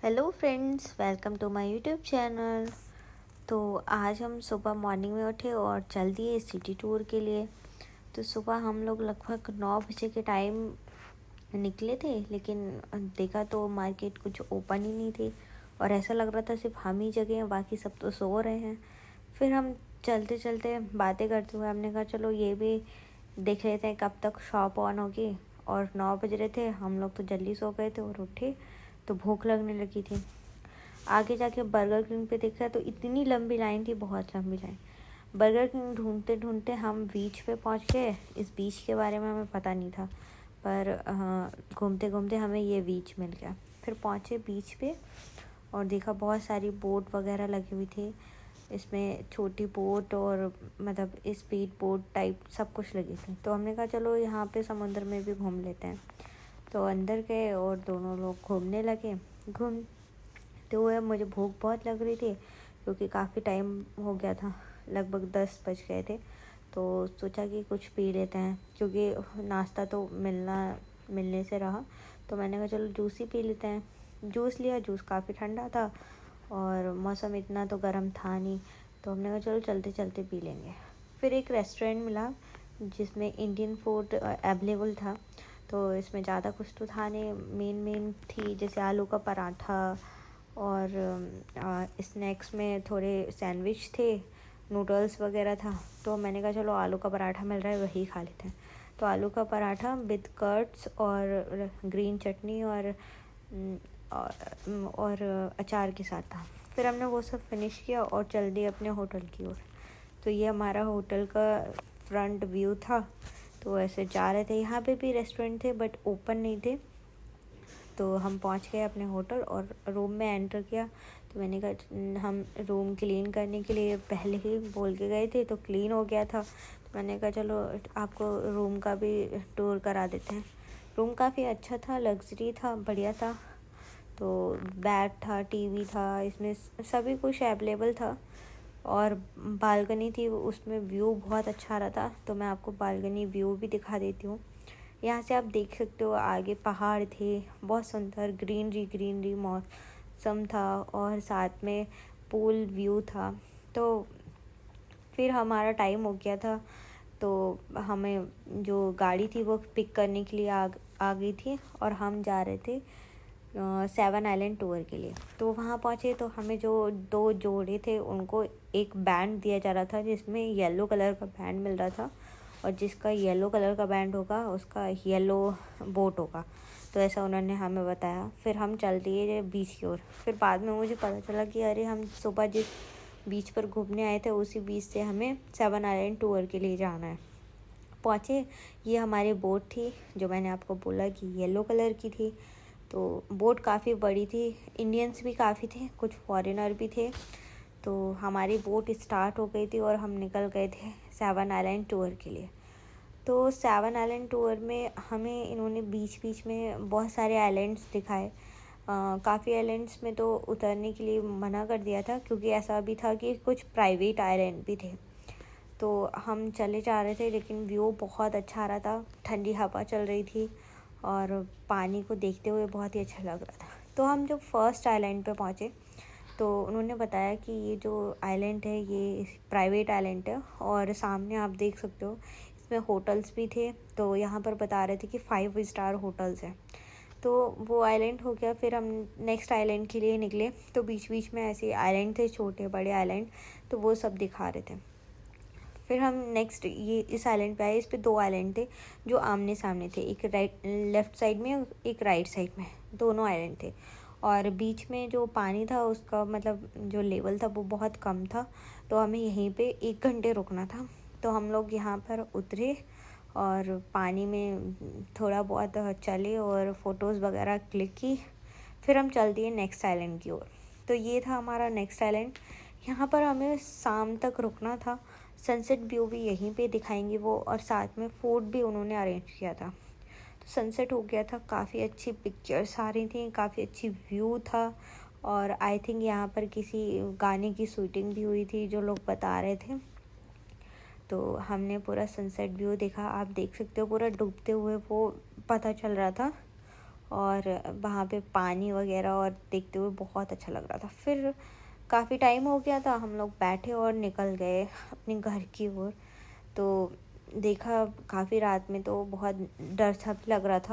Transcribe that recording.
Hello friends, welcome to my YouTube channel. तो आज हम सुबह मॉर्निंग में उठे और चल दिए सिटी टूर के लिए। तो सुबह हम लोग लगभग 9 बजे के टाइम निकले थे, लेकिन देखा तो मार्केट कुछ ओपन ही नहीं थी और ऐसा लग रहा था सिर्फ हम ही जगह हैं, बाकी सब तो सो रहे हैं। फिर हम चलते चलते बातें करते हुए हमने कहा चलो ये भी देख लेते हैं कब तक शॉप ऑन होगी। और 9 बज रहे थे, हम लोग तो जल्दी सो गए थे और उठे तो भूख लगने लगी थी। आगे जाके बर्गर किंग पे देखा तो इतनी लंबी लाइन थी, बहुत लंबी लाइन। बर्गर किंग ढूंढते ढूंढते हम बीच पे पहुंच गए। इस बीच के बारे में हमें पता नहीं था, पर घूमते घूमते हमें ये बीच मिल गया। फिर पहुंचे बीच पे और देखा बहुत सारी बोट वगैरह लगी हुई थी। इसमें छोटी बोट और मतलब स्पीड बोट टाइप सब कुछ लगी थी। तो हमने कहा चलो यहाँ पे समुद्र में भी घूम लेते हैं। तो अंदर गए और दोनों लोग घूमने लगे। घूमते हुए मुझे भूख बहुत लग रही थी क्योंकि काफ़ी टाइम हो गया था, लगभग 10 बज गए थे। तो सोचा कि कुछ पी लेते हैं क्योंकि नाश्ता तो मिलने से रहा। तो मैंने कहा चलो जूस ही पी लेते हैं। जूस लिया, जूस काफ़ी ठंडा था और मौसम इतना तो गर्म था नहीं। तो हमने कहा चलो चलते चलते पी लेंगे। फिर एक रेस्टोरेंट मिला जिसमें इंडियन फूड अवेलेबल था। तो इसमें ज़्यादा कुछ तो था नहीं, मेन थी जैसे आलू का पराठा और स्नैक्स में थोड़े सैंडविच थे, नूडल्स वगैरह था। तो मैंने कहा चलो आलू का पराठा मिल रहा है वही खा लेते हैं। तो आलू का पराठा विद कर्ड्स और ग्रीन चटनी और अचार के साथ था। फिर हमने वो सब फिनिश किया और चल दिए अपने होटल की ओर। तो ये हमारा होटल का फ्रंट व्यू था। तो ऐसे जा रहे थे, यहाँ पे भी रेस्टोरेंट थे बट ओपन नहीं थे। तो हम पहुँच गए अपने होटल और रूम में एंटर किया। तो मैंने कहा हम रूम क्लीन करने के लिए पहले ही बोल के गए थे, तो क्लीन हो गया था। तो मैंने कहा चलो आपको रूम का भी टूर करा देते हैं। रूम काफ़ी अच्छा था, लग्जरी था, बढ़िया था। तो बेड था, टीवी था, इसमें सभी कुछ अवेलेबल था और बालकनी थी, उसमें व्यू बहुत अच्छा आ रहा था। तो मैं आपको बालकनी व्यू भी दिखा देती हूँ। यहाँ से आप देख सकते हो आगे पहाड़ थे, बहुत सुंदर ग्रीनरी मौसम था और साथ में पूल व्यू था। तो फिर हमारा टाइम हो गया था, तो हमें जो गाड़ी थी वो पिक करने के लिए आ गई थी और हम जा रहे थे 7 आइलैंड टूर के लिए। तो वहाँ पहुँचे तो हमें जो 2 जोड़े थे उनको एक बैंड दिया जा रहा था जिसमें येलो कलर का बैंड मिल रहा था और जिसका येलो कलर का बैंड होगा उसका येलो बोट होगा। तो ऐसा उन्होंने हमें बताया। फिर हम चल दिए बीच की ओर। फिर बाद में मुझे पता चला कि अरे हम सुबह जिस बीच पर घूमने आए थे उसी बीच से हमें 7 आइलैंड टूर के लिए जाना है। पहुँचे, ये हमारी बोट थी जो मैंने आपको बोला कि येलो कलर की थी। तो बोट काफ़ी बड़ी थी, इंडियंस भी काफ़ी थे, कुछ फॉरेनर भी थे। तो हमारी बोट स्टार्ट हो गई थी और हम निकल गए थे 7 आइलैंड टूर के लिए। तो 7 आइलैंड टूर में हमें इन्होंने बीच बीच में बहुत सारे आइलैंड्स दिखाए। काफ़ी आइलैंड्स में तो उतरने के लिए मना कर दिया था क्योंकि ऐसा भी था कि कुछ प्राइवेट आइलैंड भी थे। तो हम चले जा रहे थे लेकिन व्यू बहुत अच्छा आ रहा था, ठंडी हवा चल रही थी और पानी को देखते हुए बहुत ही अच्छा लग रहा था। तो हम जब फर्स्ट आइलैंड पे पहुँचे तो उन्होंने बताया कि ये जो आइलैंड है ये प्राइवेट आइलैंड है और सामने आप देख सकते हो इसमें होटल्स भी थे। तो यहाँ पर बता रहे थे कि 5 स्टार होटल्स हैं। तो वो आइलैंड हो गया। फिर हम नेक्स्ट आइलैंड के लिए निकले तो बीच बीच में ऐसे आइलैंड थे, छोटे बड़े आइलैंड, तो वो सब दिखा रहे थे। फिर हम नेक्स्ट ये इस आइलैंड पे आए। इस पे 2 आइलैंड थे जो आमने सामने थे, एक राइट लेफ़्ट साइड में एक राइट साइड में, दोनों आइलैंड थे। और बीच में जो पानी था उसका मतलब जो लेवल था वो बहुत कम था। तो हमें यहीं पे 1 घंटे रुकना था। तो हम लोग यहाँ पर उतरे और पानी में थोड़ा बहुत चले और फ़ोटोज़ वगैरह क्लिक की। फिर हम चल दिए नेक्स्ट आइलैंड की ओर। तो ये था हमारा नेक्स्ट आइलैंड। यहाँ पर हमें शाम तक रुकना था। सनसेट व्यू भी यहीं पे दिखाएंगे वो, और साथ में फूड भी उन्होंने अरेंज किया था। तो सनसेट हो गया था, काफ़ी अच्छी पिक्चर्स आ रही थी, काफ़ी अच्छी व्यू था। और आई थिंक यहाँ पर किसी गाने की शूटिंग भी हुई थी जो लोग बता रहे थे। तो हमने पूरा सनसेट व्यू देखा, आप देख सकते हो पूरा डूबते हुए वो पता चल रहा था। और वहाँ पे पानी वगैरह और देखते हुए बहुत अच्छा लग रहा था। फिर काफ़ी टाइम हो गया था, हम लोग बैठे और निकल गए अपने घर की ओर। तो देखा काफ़ी रात में तो बहुत डर सा भी लग रहा था।